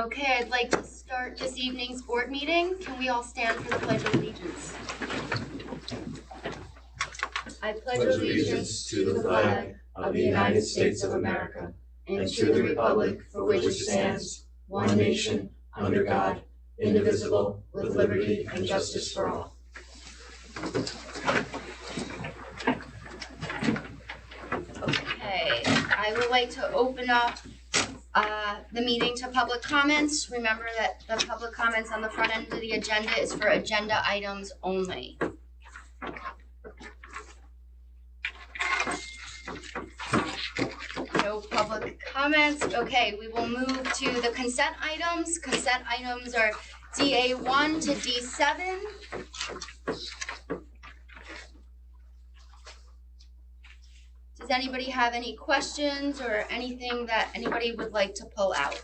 Okay, I'd like to start this evening's board meeting. Can we all stand for the Pledge of Allegiance? I pledge allegiance to the flag of the United States of America and to the republic for which it stands, one nation, under God, indivisible, with liberty and justice for all. Okay, I would like to open up the meeting to public comments. Remember that the public comments on the front end of the agenda is for agenda items only. No public comments. Okay, we will move to the consent items. Consent items are DA1 to D7. Does anybody have any questions or anything that anybody would like to pull out?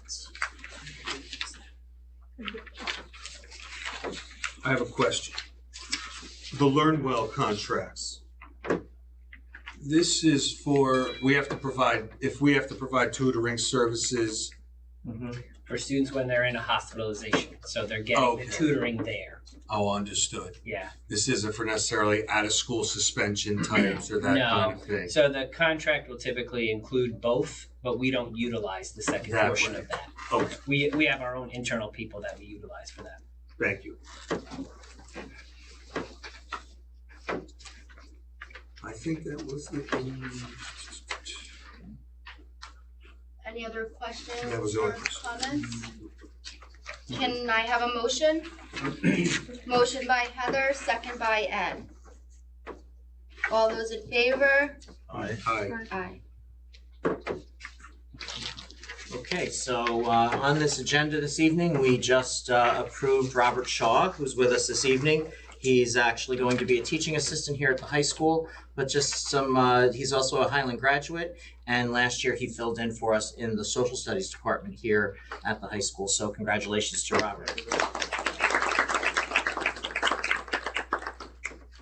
I have a question. The LearnWell contracts. This is for, if we have to provide tutoring services. For students when they're in a hospitalization. So they're getting the tutoring there. Oh, understood. Yeah. This isn't for necessarily out-of-school suspension types or that kind of thing. So the contract will typically include both, but we don't utilize the second portion of that. Okay. We have our own internal people that we utilize for that. Thank you. I think that was the Any other questions That was or all. comments? Can I have a motion? Motion by Heather, second by Ed. All those in favor? Aye. Aye. Okay, so on this agenda this evening, we just approved Robert Shaw, who's with us this evening. He's actually going to be a teaching assistant here at the high school, but just he's also a Highland graduate, and last year he filled in for us in the social studies department here at the high school, so congratulations to Robert.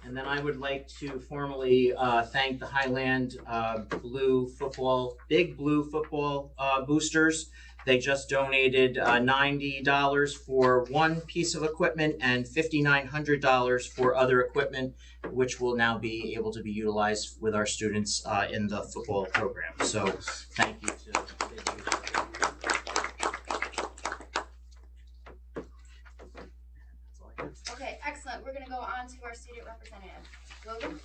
And then I would like to formally thank the Highland Big Blue Football Boosters. They just donated $90 for one piece of equipment and $5,900 for other equipment, which will now be able to be utilized with our students in the football program. So thank you to Big Blue. Okay, excellent. We're gonna go on to our student representative. Logan?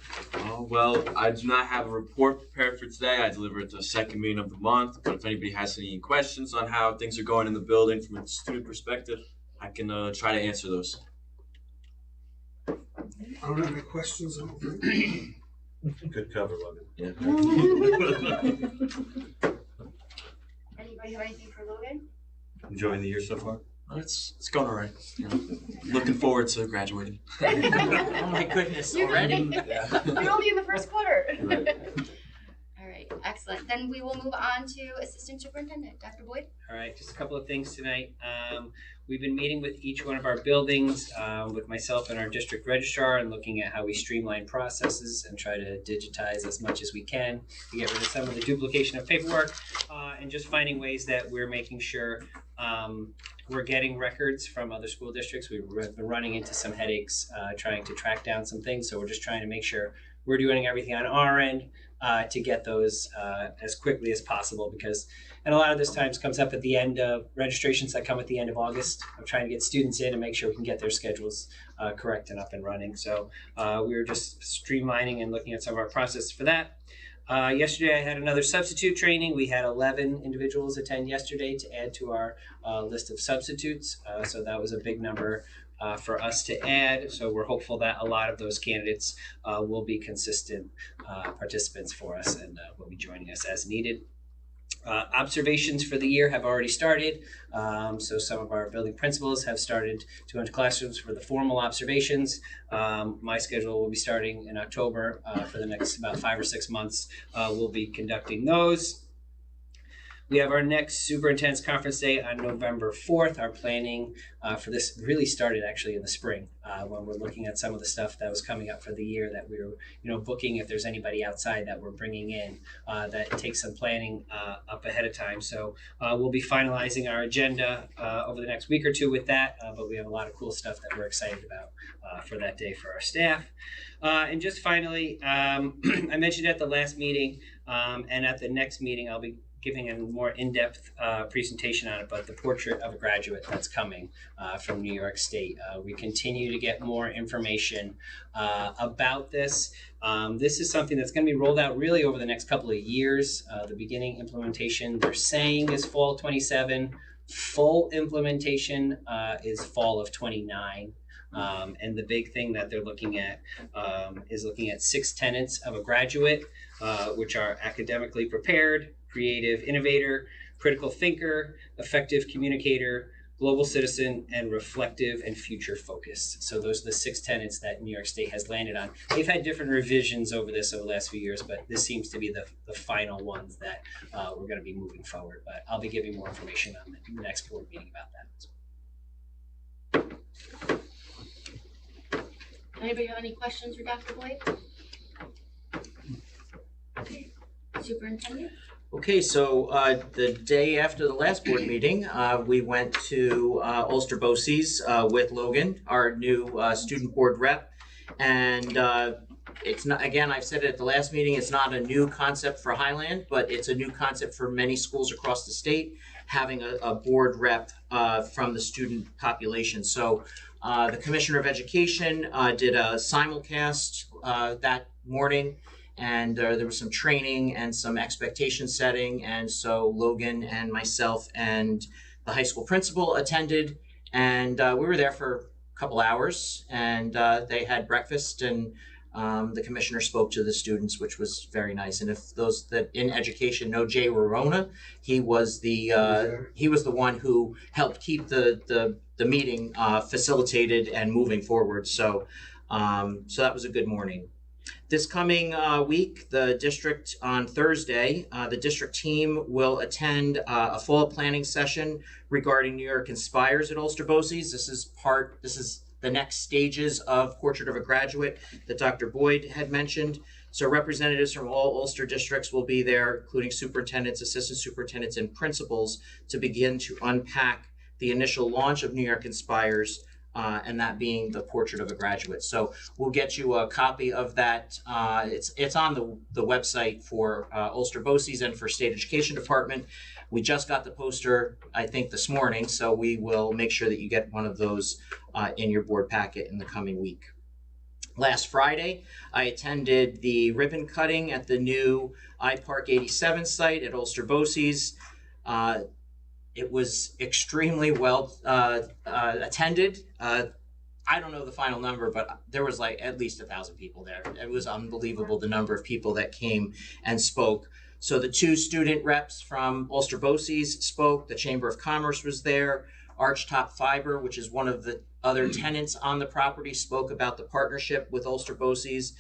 Well, I do not have a report prepared for today. I delivered the second meeting of the month, but if anybody has any questions on how things are going in the building from a student perspective, I can try to answer those. I don't have any questions. Good cover, Logan. Yeah. Anybody have anything for Logan? Enjoying the year so far? It's going all right. Looking forward to graduating. Oh my goodness, already? You're only in the first quarter. Right. All right, excellent. Then we will move on to Assistant Superintendent, Dr. Boyd. All right, just a couple of things tonight. We've been meeting with each one of our buildings, with myself and our district registrar, and looking at how we streamline processes and try to digitize as much as we can to get rid of some of the duplication of paperwork, and just finding ways that we're making sure we're getting records from other school districts. We've been running into some headaches trying to track down some things, so we're just trying to make sure we're doing everything on our end to get those as quickly as possible, and a lot of this times comes up at the end of registrations that come at the end of August. I'm trying to get students in and make sure we can get their schedules correct and up and running. So we were just streamlining and looking at some of our processes for that. Yesterday I had another substitute training. We had 11 individuals attend yesterday to add to our list of substitutes. So that was a big number for us to add. So we're hopeful that a lot of those candidates will be consistent participants for us and will be joining us as needed. Observations for the year have already started. So some of our building principals have started to go into classrooms for the formal observations. My schedule will be starting in October for the next about 5 or 6 months. We'll be conducting those. We have our next superintendent's conference day on November 4th. Our planning for this really started actually in the spring when we're looking at some of the stuff that was coming up for the year that we were booking. If there's anybody outside that we're bringing in, that takes some planning up ahead of time. So we'll be finalizing our agenda over the next week or two with that, but we have a lot of cool stuff that we're excited about for that day for our staff. And just finally, I mentioned at the last meeting and at the next meeting, I'll be giving a more in-depth presentation on it, but the portrait of a graduate that's coming from New York State. We continue to get more information about this. This is something that's going to be rolled out really over the next couple of years. The beginning implementation, they're saying, is fall 27. Full implementation is fall of 29. And the big thing that they're looking at is looking at 6 tenets of a graduate, which are academically prepared, creative innovator, critical thinker, effective communicator, global citizen, and reflective and future focused. So those are the 6 tenets that New York State has landed on. They've had different revisions over this over the last few years, but this seems to be the final ones that we're going to be moving forward. But I'll be giving more information on the next board meeting about that. Anybody have any questions for Dr. Boyd? Okay. Superintendent? Okay, so the day after the last board meeting, we went to Ulster BOCES with Logan, our new student board rep. And it's not, again, I've said it at the last meeting, it's not a new concept for Highland, but it's a new concept for many schools across the state, having a board rep from the student population. So the Commissioner of Education did a simulcast that morning. And there was some training and some expectation setting. And so Logan and myself and the high school principal attended. And we were there for a couple hours. And they had breakfast. And the commissioner spoke to the students, which was very nice. And if those that in education know Jay Rorona, he was the one who helped keep the meeting facilitated and moving forward. So so that was a good morning. This coming week, the district on Thursday, the district team will attend a fall planning session regarding New York Inspires at Ulster BOCES. This is the next stages of Portrait of a Graduate that Dr. Boyd had mentioned. So representatives from all Ulster districts will be there, including superintendents, assistant superintendents, and principals, to begin to unpack the initial launch of New York Inspires, and that being the Portrait of a Graduate. So we'll get you a copy of that. It's on the website for Ulster BOCES and for State Education Department. We just got the poster, I think, this morning, so we will make sure that you get one of those in your board packet in the coming week. Last Friday, I attended the ribbon cutting at the new iPark 87 site at Ulster BOCES. It was extremely well attended. I don't know the final number, but there was like at least 1,000 people there. It was unbelievable the number of people that came and spoke. So the 2 student reps from Ulster BOCES spoke. The Chamber of Commerce was there. Archtop Fiber, which is one of the other tenants on the property, spoke about the partnership with Ulster BOCES.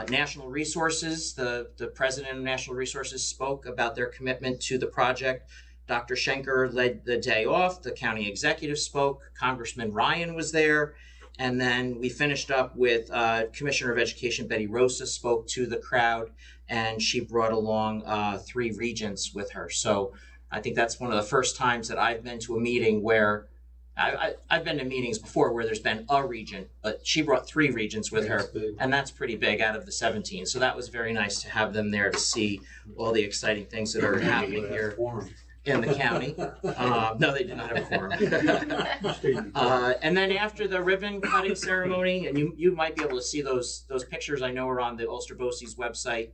National Resources, the president of National Resources, spoke about their commitment to the project. Dr. Schenker led the day off. The county executive spoke. Congressman Ryan was there. And then we finished up with Commissioner of Education Betty Rosa spoke to the crowd, and she brought along 3 regents with her. So I think that's one of the first times that I've been to a meeting where I've been to meetings before where there's been a regent, but she brought 3 regents with her, and that's pretty big out of the 17. So that was very nice to have them there to see all the exciting things that are happening here in the county. No, they did not have a quorum. And then after the ribbon cutting ceremony, and you might be able to see those pictures, I know are on the Ulster BOCES website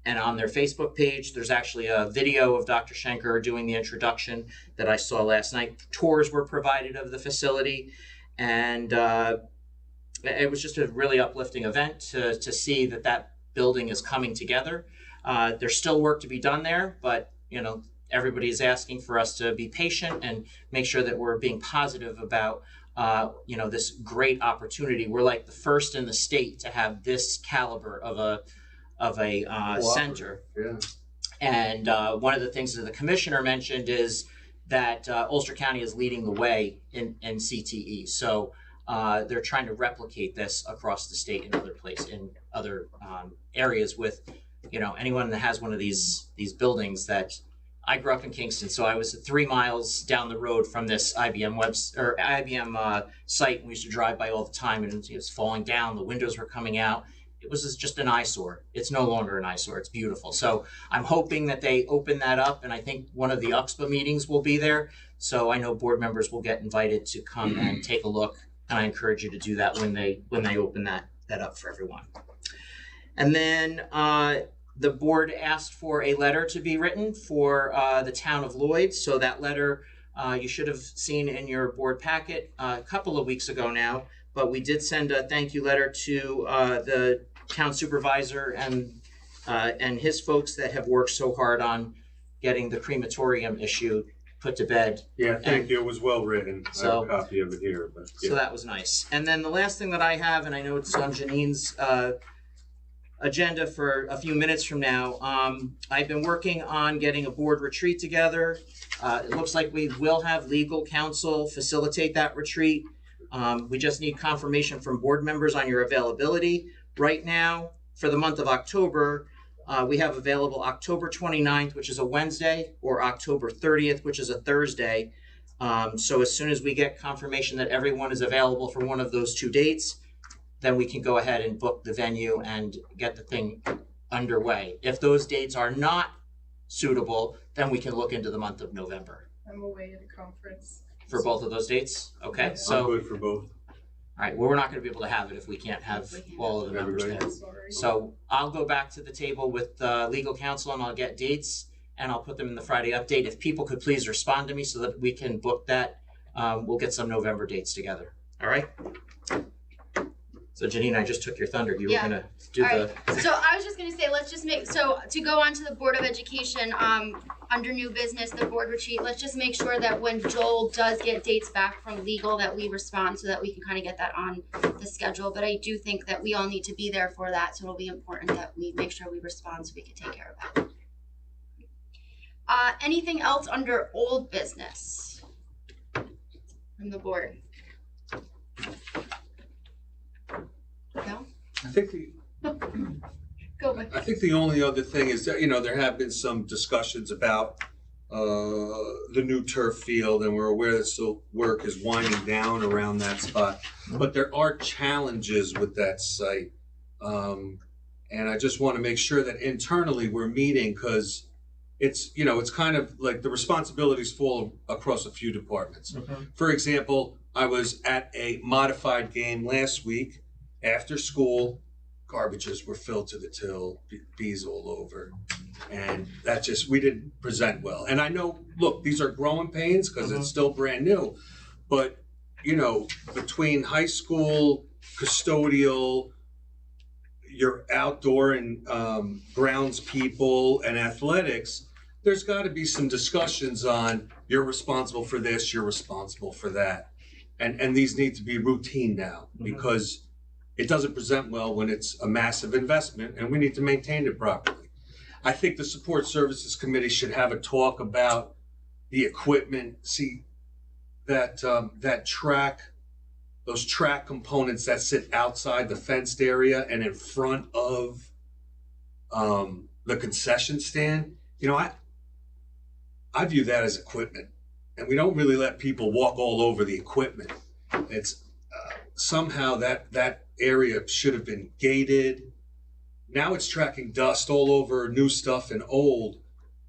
and on their Facebook page. There's actually a video of Dr. Schenker doing the introduction that I saw last night. Tours were provided of the facility, and it was just a really uplifting event to see that building is coming together. There's still work to be done there, but everybody is asking for us to be patient and make sure that we're being positive about this great opportunity. We're like the first in the state to have this caliber of a center. Yeah. And one of the things that the commissioner mentioned is that Ulster County is leading the way in CTE. So they're trying to replicate this across the state in other areas with, anyone that has one of these buildings. That I grew up in Kingston, so I was 3 miles down the road from this IBM site. And we used to drive by all the time, and it was falling down. The windows were coming out. It was just an eyesore. It's no longer an eyesore. It's beautiful. So I'm hoping that they open that up, and I think one of the UXPA meetings will be there. So I know board members will get invited to come and take a look, and I encourage you to do that when they open that up for everyone. And then the board asked for a letter to be written for the town of Lloyd. So that letter you should have seen in your board packet a couple of weeks ago now, but we did send a thank you letter to the town supervisor and his folks that have worked so hard on getting the crematorium issue put to bed. Yeah, thank you. It was well written. I have a copy of it here. But, yeah. So that was nice. And then the last thing that I have, and I know it's on Janine's agenda for a few minutes from now, I've been working on getting a board retreat together. It looks like we will have legal counsel facilitate that retreat. We just need confirmation from board members on your availability. Right now, for the month of October, we have available October 29th, which is a Wednesday, or October 30th, which is a Thursday. So as soon as we get confirmation that everyone is available for one of those two dates, then we can go ahead and book the venue and get the thing underway. If those dates are not suitable, then we can look into the month of November. I'm away at a conference. For both of those dates? Okay, so. I'm good for both. All right, well, we're not going to be able to have it if we can't have all of the members there. So I'll go back to the table with legal counsel, and I'll get dates, and I'll put them in the Friday update. If people could please respond to me so that we can book that, we'll get some November dates together. All right? So Janine, I just took your thunder. You were going to do So I was just going to say, let's just to go on to the Board of Education, under new business, the board retreat, let's just make sure that when Joel does get dates back from legal that we respond so that we can kind of get that on the schedule. But I do think that we all need to be there for that. So it'll be important that we make sure we respond so we can take care of that. Anything else under old business from the board? No? I think the only other thing is that, there have been some discussions about the new turf field, and we're aware that still work is winding down around that spot. But there are challenges with that site. And I just want to make sure that internally we're meeting, because it's kind of like the responsibilities fall across a few departments. Mm-hmm. For example, I was at a modified game last week. After school, garbages were filled to the till, bees all over. And we didn't present well. And I know, look, these are growing pains because it's still brand new. But, between high school, custodial, your outdoor and grounds people and athletics, there's got to be some discussions on you're responsible for this, you're responsible for that. And these need to be routine now, because it doesn't present well when it's a massive investment, and we need to maintain it properly. I think the Support Services Committee should have a talk about the equipment. See, that those track components that sit outside the fenced area and in front of the concession stand. I view that as equipment, and we don't really let people walk all over the equipment. It's somehow that area should have been gated. Now it's tracking dust all over new stuff and old.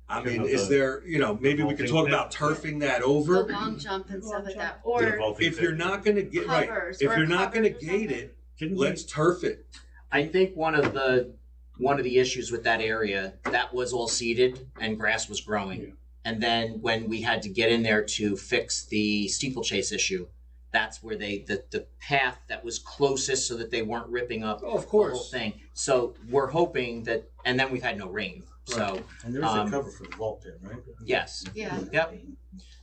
I mean, is there, maybe we could talk about turfing that over. The long jump and stuff like that. Or if you're not going to get right, if you're not going to gate it, let's turf it. I think one of the issues with that area, that was all seeded and grass was growing. Yeah. And then when we had to get in there to fix the steeplechase issue, that's where the path that was closest so that they weren't ripping up the whole thing. So we're hoping that, and then we've had no rain. So right. And there's a cover for the vault there, right? Yes. Yeah. Yep.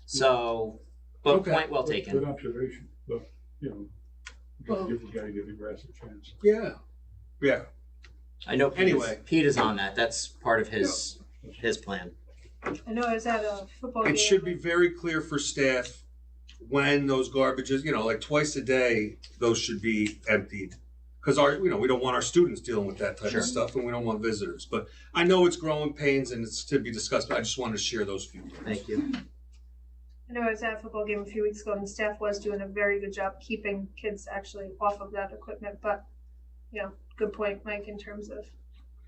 So, but point well taken. Good observation, but you gotta give the grass a chance. Yeah. I know. Anyway, Pete is on that. That's part of his his plan. I know I was at a football game. It should be very clear for staff when those garbages, like twice a day, those should be emptied. Because we don't want our students dealing with that type of stuff, and we don't want visitors. But I know it's growing pains and it's to be discussed, but I just wanted to share those few things. Thank you. I know I was at a football game a few weeks ago, and the staff was doing a very good job keeping kids actually off of that equipment. But, good point, Mike, in terms of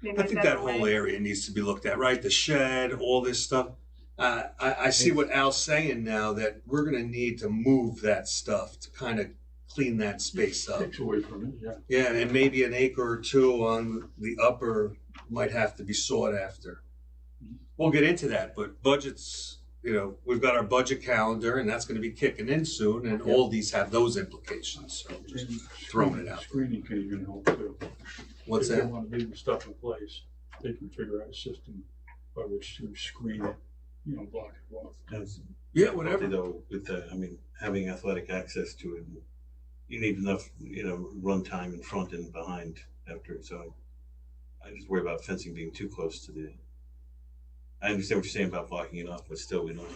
maybe. I think that whole area needs to be looked at, right? The shed, all this stuff. I see what Al's saying now, that we're going to need to move that stuff to kind of clean that space up. Takes away from it, yeah. Yeah, and maybe an acre or two on the upper might have to be sought after. We'll get into that, but budgets, we've got our budget calendar, and that's going to be kicking in soon, and all these have those implications. So just throwing it out. Screening can even help too. What's If that? they want to leave the stuff in place, they can figure out a system by which to screen it, block it off. Yeah, whatever. Though, with having athletic access to it, you need enough, run time in front and behind after. So I just worry about fencing being too close to the. I understand what you're saying about blocking it off, but still, we don't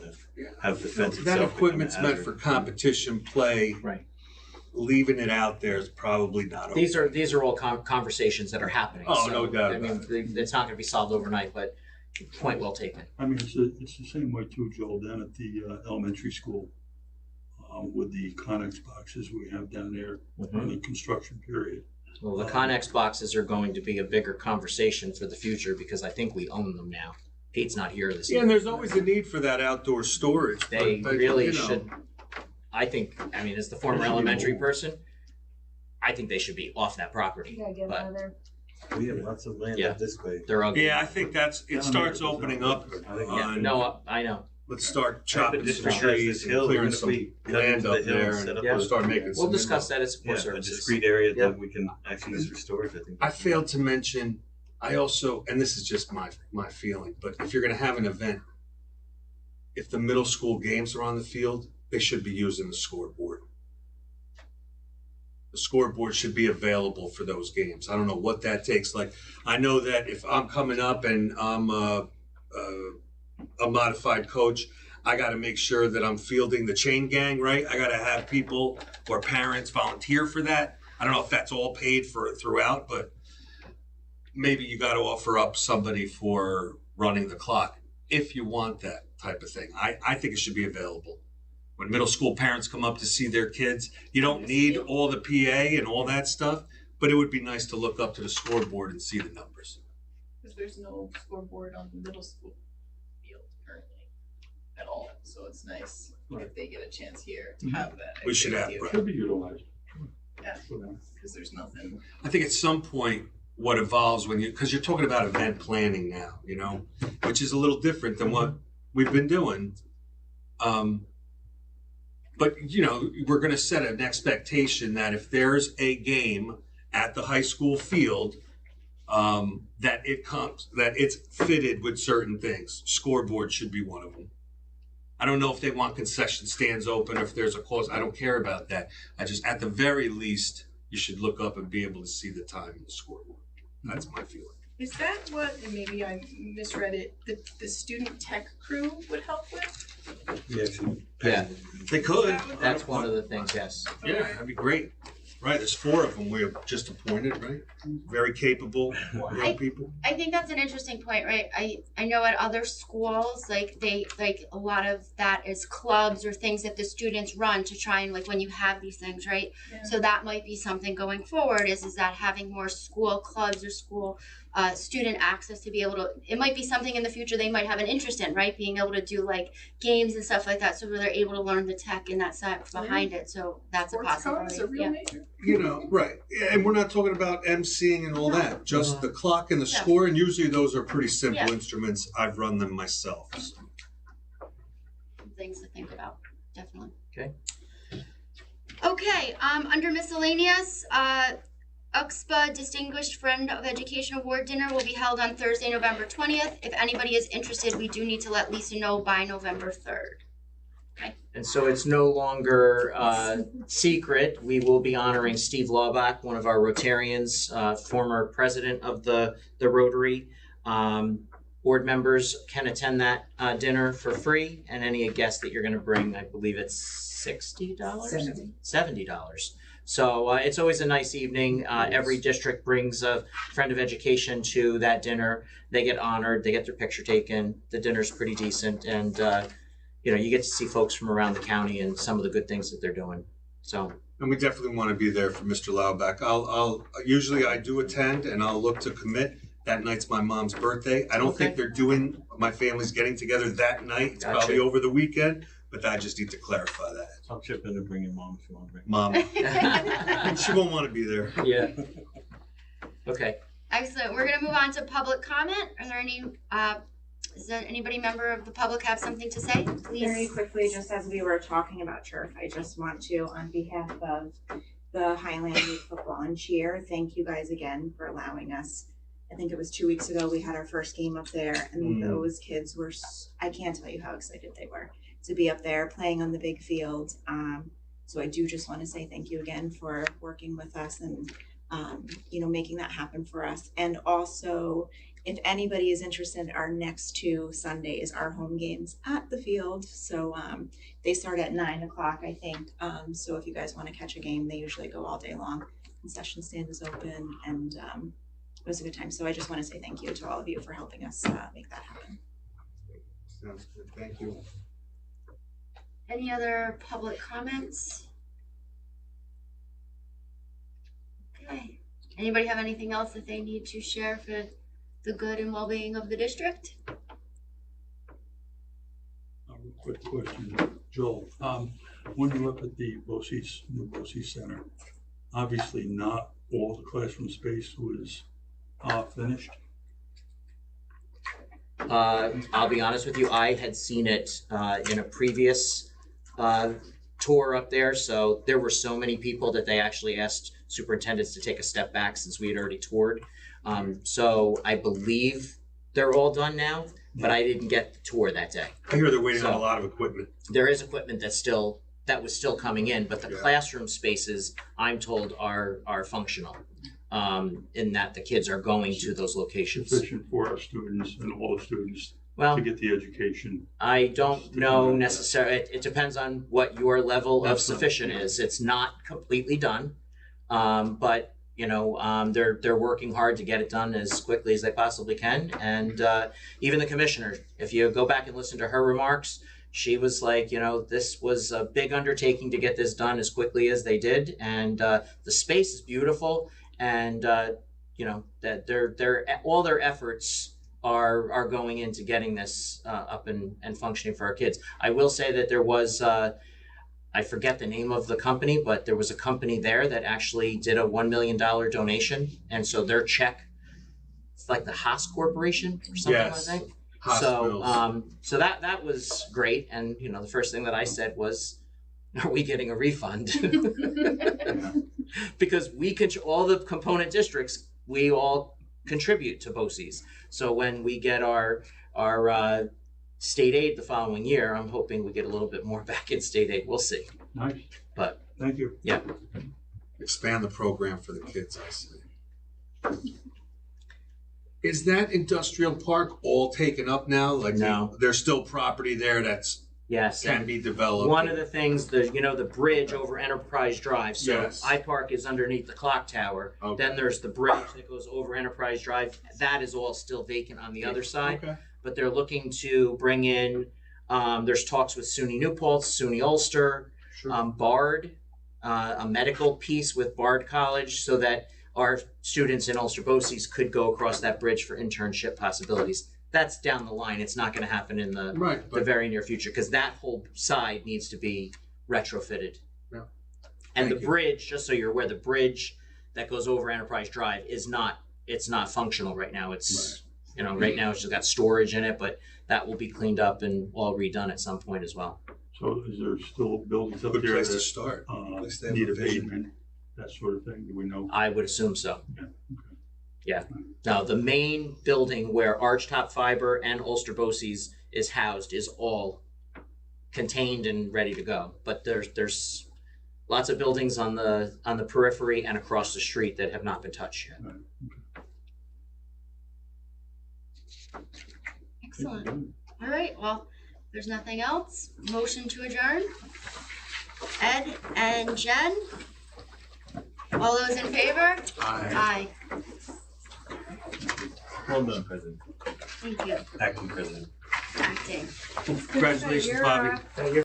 have the fence That itself equipment's become a meant for hazard. competition play. Right. Leaving it out there is probably not. These are all conversations that are happening. Oh, so, no doubt I mean, about it's not going to be solved overnight, but point well taken. I mean, it's the same way too, Joel, down at the elementary school with the Connex boxes we have down there in the construction period. Well, the Connex boxes are going to be a bigger conversation for the future because I think we own them now. Pete's not here this Yeah, evening. and there's always a need for that outdoor storage. They but, really should. I think, as the former elementary person, I think they should be off that property. Yeah, get But out of there. We have lots of land Yeah. up this way. they're ugly. Yeah, I think it starts opening up. Yeah, no, I know. Let's start chopping some District has trees this and hill, clearing even if some we cut land into up the hill there, and set and up we'll a- start making some. We'll discuss that at support Yeah, a services. discrete area Yeah. that we can actually use for storage, I think. I failed to mention, I also, and this is just my feeling, but if you're going to have an event, if the middle school games are on the field, they should be using the scoreboard. The scoreboard should be available for those games. I don't know what that takes. Like, I know that if I'm coming up and I'm a modified coach, I got to make sure that I'm fielding the chain gang, right? I got to have people or parents volunteer for that. I don't know if that's all paid for throughout, but maybe you got to offer up somebody for running the clock if you want that type of thing. I think it should be available. When middle school parents come up to see their kids, you don't need all the PA and all that stuff, but it would be nice to look up to the scoreboard and see the numbers. Because there's no scoreboard on the middle school field currently at all. So it's nice if they get a chance here to have that. We should have, Should be utilized. Yeah, because there's nothing. I think at some point what evolves because you're talking about event planning now, which is a little different than what we've been doing. But, we're going to set an expectation that if there's a game at the high school field, that it's fitted with certain things. Scoreboard should be one of them. I don't know if they want concession stands open, or if there's a clause. I don't care about that. At the very least, you should look up and be able to see the time in the scoreboard. That's my feeling. Is that what, and maybe I misread it, the student tech crew would help with? Yeah, They could. that's one of the things, yes. Yeah, that'd be great. Right, there's 4 of them we have just appointed, right? Very capable young people. I think that's an interesting point, right? I know at other schools, a lot of that is clubs or things that the students run to try and when you have these things, right? Yeah. So that might be something going forward is that having more school clubs or school student access to be able to, it might be something in the future they might have an interest in, right? Being able to do games and stuff like that, so they're able to learn the tech and that side behind it. So that's Sports a possibility. cars are real major. Right. Yeah, and we're not talking about emceeing and all that, just the clock and the Yeah. score, and usually those are pretty simple Yeah. instruments. I've run them myself. So. Things to think about, definitely. Okay. Okay, under miscellaneous, UXPA Distinguished Friend of Education Award Dinner will be held on Thursday, November 20th. If anybody is interested, we do need to let Lisa know by November 3rd. And so it's no longer secret. We will be honoring Steve Laubach, one of our Rotarians, former president of the Rotary. board members can attend that dinner for free, and any guest that you're going to bring, I believe it's $60? $70. So it's always a nice evening. Every district brings a friend of education to that dinner. They get honored, they get their picture taken. The dinner's pretty decent, and you get to see folks from around the county and some of the good things that they're doing. So. And we definitely want to be there for Mr. Lauback. I'll usually I do attend, and I'll look to commit. That night's my mom's birthday. I don't think they're doing, my family's getting together that night. It's probably over the weekend, but I just need to clarify that. I'll chip in to bring your mom if you want to bring Mom. She won't want to be there. Yeah. Okay. Excellent. We're going to move on to public comment. Are there any, is there anybody member of the public have something to say? Please. Very quickly, just as we were talking about turf, I just want to, on behalf of the Highland Youth Football and Cheer, thank you guys again for allowing us. I think it was 2 weeks ago we had our first game up there, and those kids were, I can't tell you how excited they were to be up there playing on the big field. So I do just want to say thank you again for working with us and making that happen for us. And also, if anybody is interested, our next 2 Sundays are home games at the field. So they start at 9 o'clock, I think. So if you guys want to catch a game, they usually go all day long. Concession stand is open, and it was a good time. So I just want to say thank you to all of you for helping us make that happen. Sounds good. Thank you. Any other public comments? Okay. Anybody have anything else that they need to share for the good and well-being of the district? Quick question, Joel. When you look at the new BOCES Center, obviously not all the classroom space was finished. I'll be honest with you, I had seen it in a previous tour up there, so there were so many people that they actually asked superintendents to take a step back since we had already toured. So I believe they're all done now, but I didn't get the tour that day. I hear they're waiting on a lot of equipment. There is equipment that was still coming in, but the classroom spaces, I'm told, are functional. In that the kids are going to those locations. Sufficient for our students and all the students to get the education. I don't know necessarily. It depends on what your level of sufficient is. It's not completely done, but they're working hard to get it done as quickly as they possibly can. And even the commissioner, if you go back and listen to her remarks, she was like, this was a big undertaking to get this done as quickly as they did, and the space is beautiful. And that their all their efforts are going into getting this up and functioning for our kids. I will say that there was I forget the name of the company, but there was a company there that actually did a $1 million donation, and so their check, it's like the Haas Corporation or something like that. So that was great. And the first thing that I said was, "Are we getting a refund?" Because all the component districts, we all contribute to BOCES. So when we get our state aid the following year, I'm hoping we get a little bit more back in state aid. We'll see. Nice. But thank you. Yeah. Expand the program for the kids, I see. Is that industrial park all taken up now? Like no. There's still property there that's can be developed. One of the things, the bridge over Enterprise Drive. So iPark is underneath the clock tower. Okay. Then there's the bridge that goes over Enterprise Drive. That is all still vacant on the other side. Okay. But they're looking to bring in, there's talks with SUNY New Paltz, SUNY Ulster, Bard, a medical piece with Bard College, so that our students in Ulster BOCES could go across that bridge for internship possibilities. That's down the line. It's not going to happen in the very near future, because that whole side needs to be retrofitted. Yeah. And the bridge, just so you're aware, the bridge that goes over Enterprise Drive it's not functional right now. It's right now it's just got storage in it, but that will be cleaned up and all redone at some point as well. So is there still buildings up there that to start. Need abatement, that sort of thing? Do we know? I would assume so. Yeah. Okay. Yeah. Now, the main building where Archtop Fiber and Ulster BOCES is housed is all contained and ready to go. But there's lots of buildings on the periphery and across the street that have not been touched yet. Right. Okay. Excellent. All right, well, if there's nothing else, motion to adjourn. Ed and Jen? All those in favor? Aye. Well done, President. Thank you. Acting President. Acting. Congratulations, Bobby.